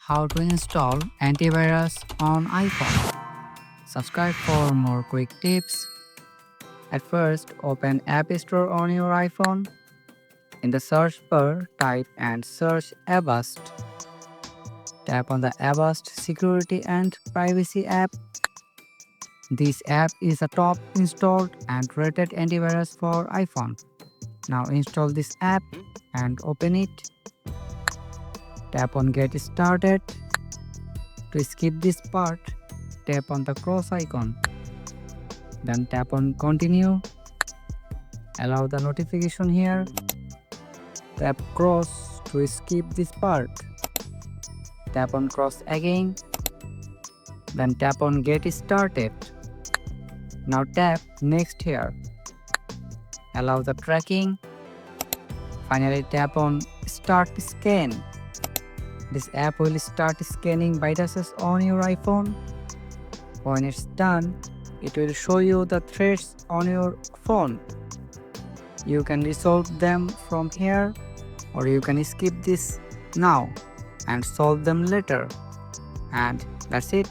How to install antivirus on iPhone. Subscribe for more quick tips. At first, open App Store on your iPhone. In the search bar, type and search Avast. Tap on the Avast Security and Privacy app. This app is a top installed and rated antivirus for iPhone. Now install this app and open it. Tap on Get Started. To skip this part, tap on the cross icon. Then tap on Continue. Allow the notification here. Tap Cross to skip this part. Tap on Cross again. Then tap on Get Started. Now tap Next here. Allow the tracking. Finally tap on Start Scan. This app will start scanning viruses on your iPhone. When it's done, it will show you the threats on your phone. You can resolve them from here, or you can skip this now and solve them later. And that's it.